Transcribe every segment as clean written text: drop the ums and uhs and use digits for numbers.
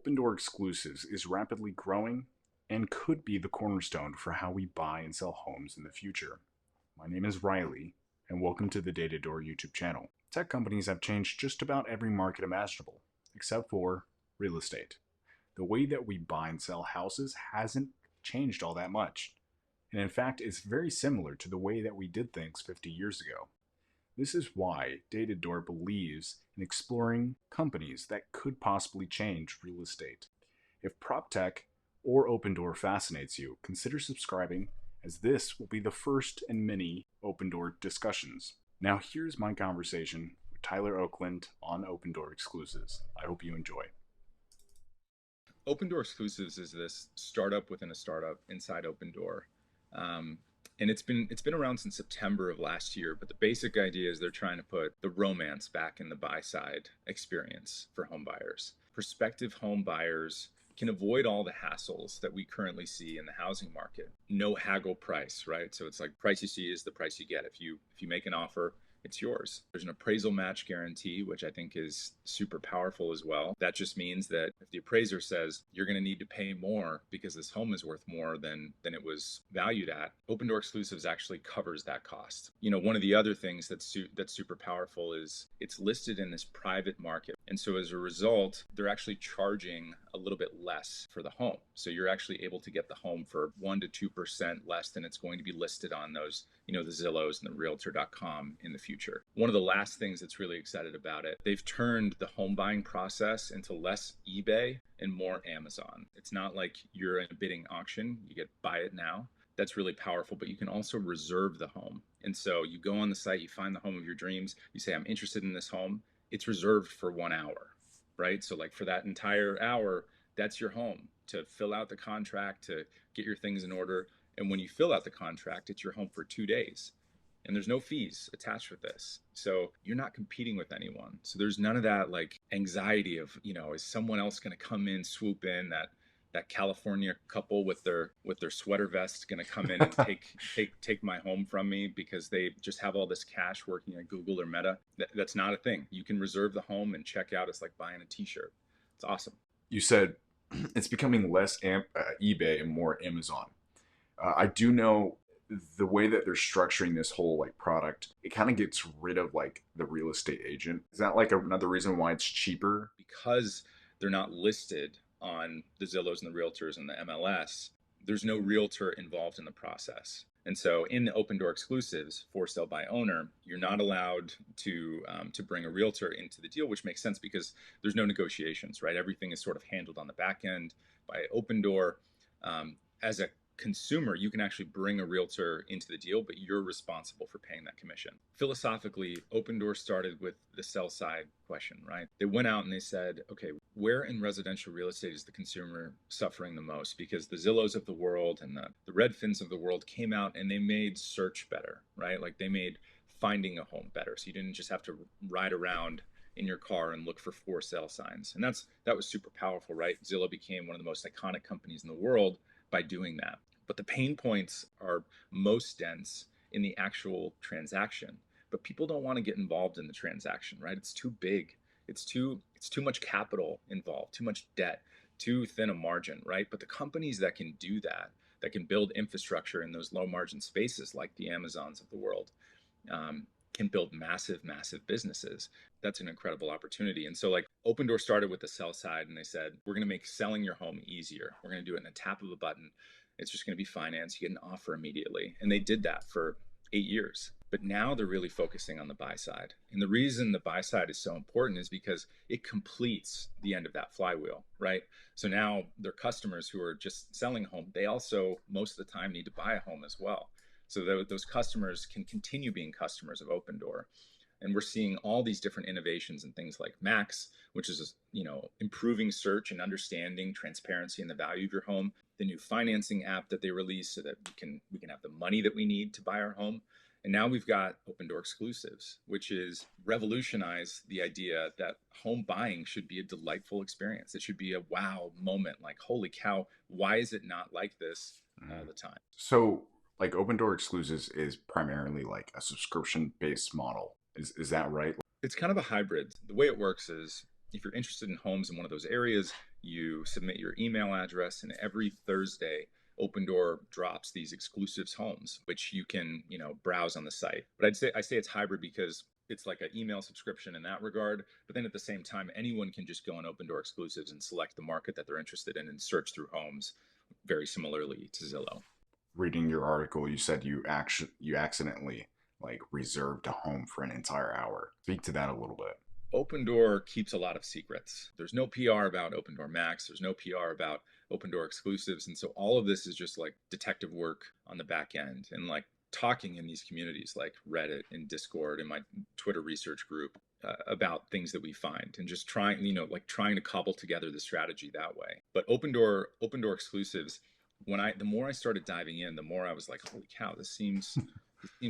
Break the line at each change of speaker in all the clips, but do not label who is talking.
Opendoor Exclusives is rapidly growing and could be the cornerstone for how we buy and sell homes in the future. My name is Riley, and welcome to the Datadoor YouTube channel. Tech companies have changed just about every market imaginable, except for real estate. The way that we buy and sell houses hasn't changed all that much, and in fact, it's very similar to the way that we did things 50 years ago. This is why Datadoor believes in exploring companies that could possibly change real estate. If PropTech or Opendoor fascinates you, consider subscribing, as this will be the first in many Opendoor discussions. Now here's my conversation with Tyler Oakland on Opendoor Exclusives. I hope you enjoy.
Opendoor Exclusives is this startup within a startup inside Opendoor. And it's been around since September of last year, but the basic idea is they're trying to put the romance back in the buy side experience for home buyers. Prospective home buyers can avoid all the hassles that we currently see in the housing market. No haggle price, right? So it's like price you see is the price you get. If you make an offer, it's yours. There's an appraisal match guarantee, which I think is super powerful as well. That just means that if the appraiser says you're going to need to pay more because this home is worth more than it was valued at, Opendoor Exclusives actually covers that cost. You know, one of the other things that's super powerful is it's listed in this private market. And so as a result, they're actually charging a little bit less for the home. So you're actually able to get the home for 1% to 2% less than it's going to be listed on those, the Zillows and the Realtor.com in the future. One of the last things that's really excited about it, they've turned the home buying process into less eBay and more Amazon. It's not like you're in a bidding auction, you get buy it now. That's really powerful, but you can also reserve the home. And so you go on the site, you find the home of your dreams, you say, I'm interested in this home. It's reserved for 1 hour, right? So like for that entire hour, that's your home to fill out the contract, to get your things in order. And when you fill out the contract, it's your home for 2 days. And there's no fees attached with this. So you're not competing with anyone. So there's none of that like anxiety of, is someone else going to come in, swoop in, that California couple with their sweater vest going to come in and take my home from me because they just have all this cash working at Google or Meta. That's not a thing. You can reserve the home and check out. It's like buying a t-shirt. It's awesome.
You said it's becoming less eBay and more Amazon. I do know the way that they're structuring this whole like product, it kind of gets rid of like the real estate agent. Is that like another reason why it's cheaper?
Because they're not listed on the Zillows and the Realtors and the MLS, there's no realtor involved in the process. And so in the Opendoor Exclusives, for sale by owner, you're not allowed to bring a realtor into the deal, which makes sense because there's no negotiations, right? Everything is sort of handled on the back end by Opendoor. As a consumer, you can actually bring a realtor into the deal, but you're responsible for paying that commission. Philosophically, Opendoor started with the sell side question, right? They went out and they said, okay, where in residential real estate is the consumer suffering the most? Because the Zillows of the world and the Redfins of the world came out and they made search better, right? Like they made finding a home better. So you didn't just have to ride around in your car and look for sale signs. And that was super powerful, right? Zillow became one of the most iconic companies in the world by doing that. But the pain points are most dense in the actual transaction. But people don't want to get involved in the transaction, right? It's too big. It's too much capital involved, too much debt, too thin a margin, right? But the companies that can do that, that can build infrastructure in those low margin spaces like the Amazons of the world, can build massive businesses. That's an incredible opportunity. And so like Opendoor started with the sell side and they said, we're going to make selling your home easier. We're going to do it in a tap of a button. It's just going to be financed. You get an offer immediately. And they did that for 8 years. But now they're really focusing on the buy side. And the reason the buy side is so important is because it completes the end of that flywheel, right? So now their customers who are just selling a home, they also most of the time need to buy a home as well. So those customers can continue being customers of Opendoor. And we're seeing all these different innovations and things like Max, which is, improving search and understanding transparency and the value of your home. The new financing app that they released so that we can have the money that we need to buy our home. And now we've got Opendoor Exclusives, which is revolutionize the idea that home buying should be a delightful experience. It should be a wow moment. Like, holy cow, why is it not like this all the time?
So like Opendoor Exclusives is primarily like a subscription-based model. Is that right?
It's kind of a hybrid. The way it works is if you're interested in homes in one of those areas, You submit your email address, and every Thursday, Opendoor drops these exclusives homes, which you can, browse on the site. But I say it's hybrid because it's like an email subscription in that regard. But then at the same time, anyone can just go on Opendoor Exclusives and select the market that they're interested in and search through homes, very similarly to Zillow.
Reading your article, you said you accidentally like reserved a home for an entire hour. Speak to that a little bit.
Opendoor keeps a lot of secrets. There's no PR about Opendoor Max. There's no PR about Opendoor Exclusives. And so all of this is just like detective work on the back end and like talking in these communities like Reddit and Discord and my Twitter research group about things that we find and just trying, trying to cobble together the strategy that way. But Opendoor Exclusives, the more I started diving in, the more I was like, holy cow, this seems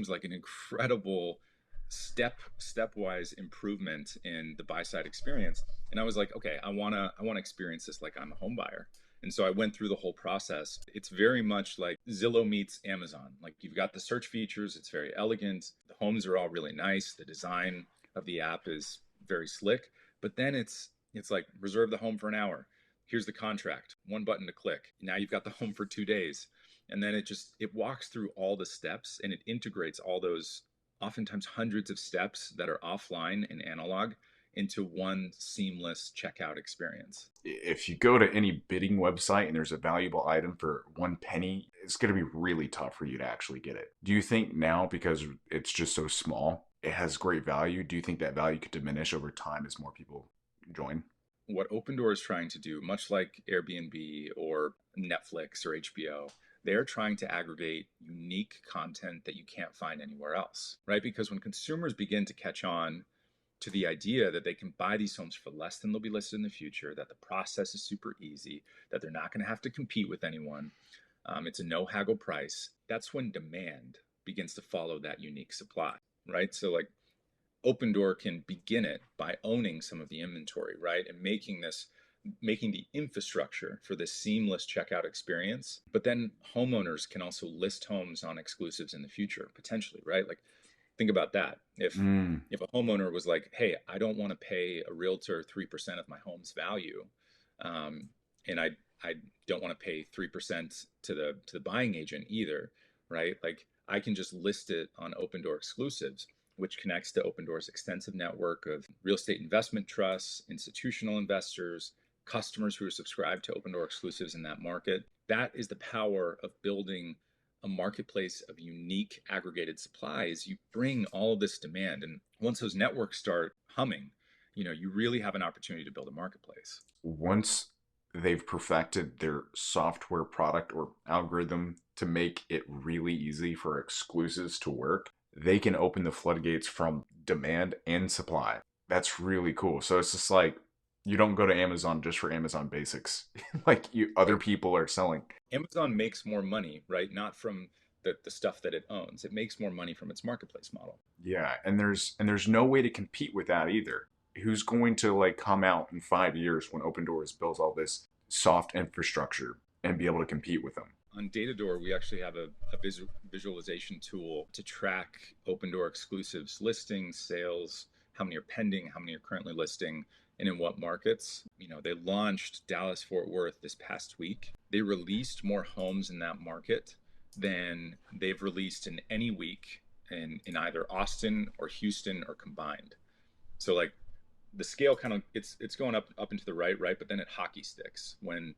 like an incredible stepwise improvement in the buy side experience. And I was like, okay, I want to experience this like I'm a home buyer. And so I went through the whole process. It's very much like Zillow meets Amazon. Like you've got the search features, it's very elegant. The homes are all really nice. The design of the app is very slick. But then it's like reserve the home for an hour. Here's the contract. One button to click. Now you've got the home for 2 days. And then it walks through all the steps and it integrates all those oftentimes hundreds of steps that are offline and analog into one seamless checkout experience.
If you go to any bidding website and there's a valuable item for 1 penny, it's going to be really tough for you to actually get it. Do you think now, because it's just so small, it has great value? Do you think that value could diminish over time as more people join?
What Opendoor is trying to do, much like Airbnb or Netflix or HBO, they're trying to aggregate unique content that you can't find anywhere else, right? Because when consumers begin to catch on to the idea that they can buy these homes for less than they'll be listed in the future, that the process is super easy, that they're not going to have to compete with anyone, it's a no haggle price, that's when demand begins to follow that unique supply, right? So like Opendoor can begin it by owning some of the inventory, right? And making the infrastructure for this seamless checkout experience. But then homeowners can also list homes on exclusives in the future, potentially, right? Like think about that. If a homeowner was like, hey, I don't want to pay a realtor 3% of my home's value, and I don't want to pay 3% to the buying agent either, right? Like I can just list it on Opendoor Exclusives, which connects to Opendoor's extensive network of real estate investment trusts, institutional investors, customers who are subscribed to Opendoor Exclusives in that market. That is the power of building a marketplace of unique aggregated supplies. You bring all of this demand, and once those networks start humming, you really have an opportunity to build a marketplace.
Once they've perfected their software product or algorithm to make it really easy for exclusives to work, they can open the floodgates from demand and supply. That's really cool. So it's just like you don't go to Amazon just for Amazon basics. Like other people are selling.
Amazon makes more money, right? Not from the stuff that it owns. It makes more money from its marketplace model.
Yeah, and there's no way to compete with that either. Who's going to like come out in 5 years when Opendoor has built all this soft infrastructure and be able to compete with them?
On Datadoor, we actually have a visualization tool to track Opendoor Exclusives listings, sales, how many are pending, how many are currently listing, and in what markets. They launched Dallas Fort Worth this past week. They released more homes in that market than they've released in any week in either Austin or Houston or combined. So like the scale kind of it's going up and to the right, but then it hockey sticks when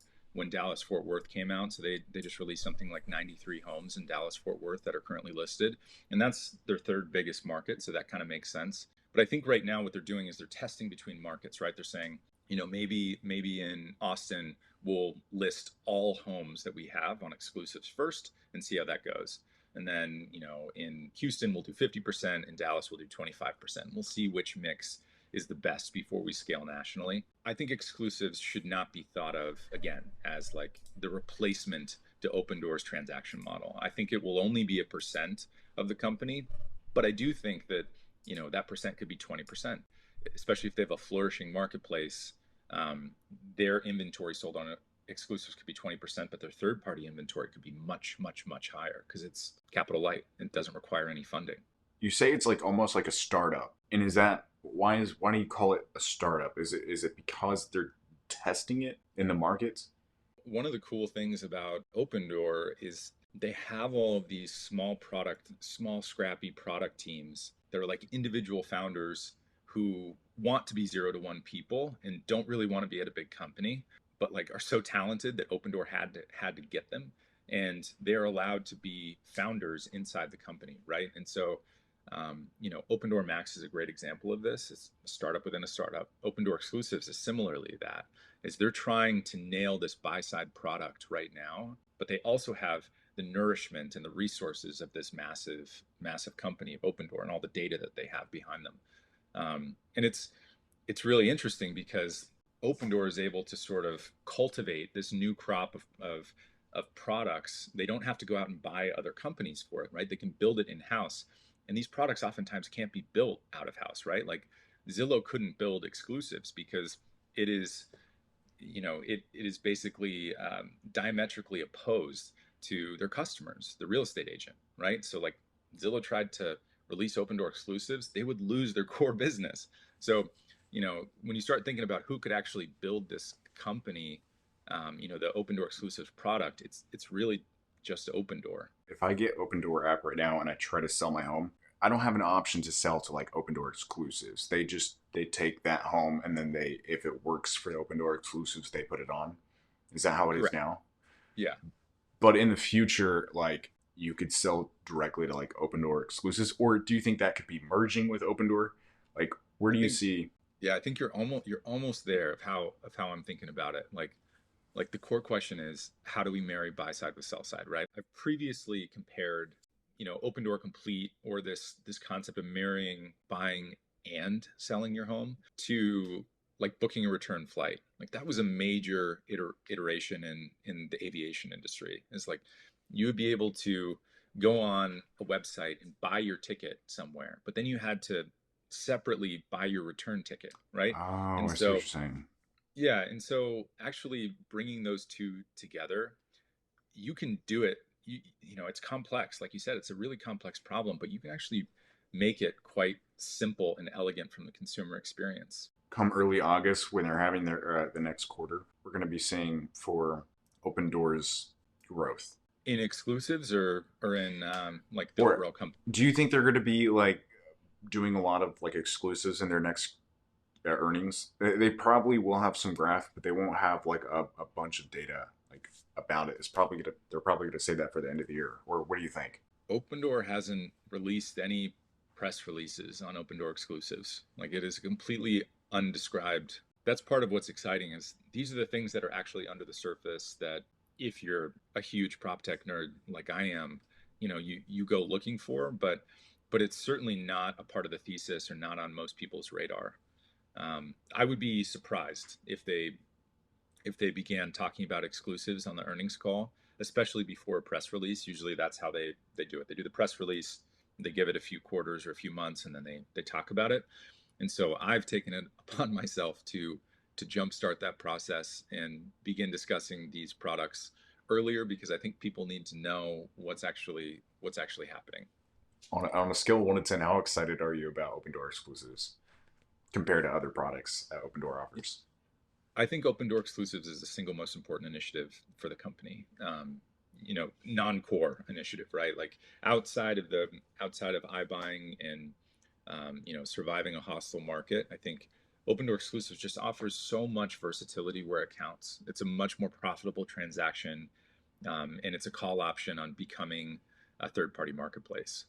Dallas Fort Worth came out. So they just released something like 93 homes in Dallas Fort Worth that are currently listed, and that's their third biggest market, so that kind of makes sense. But I think right now what they're doing is they're testing between markets, right? They're saying, maybe in Austin we'll list all homes that we have on exclusives first and see how that goes. And then, in Houston we'll do 50%, in Dallas we'll do 25%. We'll see which mix is the best before we scale nationally. I think exclusives should not be thought of, again, as like the replacement to Opendoor's transaction model. I think it will only be a percent of the company, but I do think that, that percent could be 20%, especially if they have a flourishing marketplace. Their inventory sold on exclusives could be 20%, but their third-party inventory could be much, much, much higher because it's capital light and doesn't require any funding.
You say it's like almost like a startup, and why do you call it a startup? Is it because they're testing it in the market?
One of the cool things about Opendoor is they have all of these small scrappy product teams that are like individual founders who want to be 0 to 1 people and don't really want to be at a big company, but like are so talented that Opendoor had to get them, and they're allowed to be founders inside the company, right? And so Opendoor Max is a great example of this. It's a startup within a startup. Opendoor Exclusives is similarly that. Is they're trying to nail this buy side product right now, but they also have the nourishment and the resources of this massive company of Opendoor and all the data that they have behind them. And it's really interesting because Opendoor is able to sort of cultivate this new crop of products. They don't have to go out and buy other companies for it, right? They can build it in house. And these products oftentimes can't be built out of house, right? Like Zillow couldn't build exclusives because it is, it is basically diametrically opposed to their customers, the real estate agent, right? So like Zillow tried to release Opendoor Exclusives, they would lose their core business. So, when you start thinking about who could actually build this company, the Opendoor Exclusives product, it's really just Opendoor.
If I get Opendoor app right now and I try to sell my home, I don't have an option to sell to like Opendoor Exclusives. They take that home and then they, if it works for Opendoor Exclusives, they put it on. Is that how it is
Correct.
now?
Yeah.
But in the future, like you could sell directly to like Opendoor Exclusives, or do you think that could be merging with Opendoor? Like, where
I
do you
think
see?
Yeah, I think you're almost there of how I'm thinking about it. Like the core question is how do we marry buy side with sell side, right? I've previously compared, Opendoor Complete or this concept of marrying buying and selling your home to like booking a return flight. Like that was a major iteration in the aviation industry. It's like you would be able to go on a website and buy your ticket somewhere, but then you had to separately buy your return ticket, right?
Oh,
And
I see what you're
so
saying.
yeah, and so actually bringing those two together, you can do it. It's complex. Like you said, it's a really complex problem, but you can actually make it quite simple and elegant from the consumer experience.
Come early August when they're having their the next quarter, we're going to be seeing for Open Doors growth.
In exclusives or in like the
Or
overall company.
do you think they're going to be like doing a lot of like exclusives in their next earnings? They probably will have some graph, but they won't have like a bunch of data like about it. They're probably gonna say that for the end of the year. Or what do you think?
Opendoor hasn't released any press releases on Opendoor exclusives. Like it is completely undescribed. That's part of what's exciting is these are the things that are actually under the surface that if you're a huge prop tech nerd like I am, you go looking for, but it's certainly not a part of the thesis or not on most people's radar. I would be surprised if they began talking about exclusives on the earnings call, especially before a press release. Usually that's how they do it. They do the press release, they give it a few quarters or a few months, and then they talk about it. And so I've taken it upon myself to jumpstart that process and begin discussing these products earlier because I think people need to know what's actually happening.
On a scale of 1 to 10, how excited are you about Open Door exclusives compared to other products that Open Door offers?
I think Opendoor Exclusives is the single most important initiative for the company. Non-core initiative, right? Like outside of iBuying and surviving a hostile market. I think Opendoor Exclusives just offers so much versatility where it counts. It's a much more profitable transaction, and it's a call option on becoming a third-party marketplace.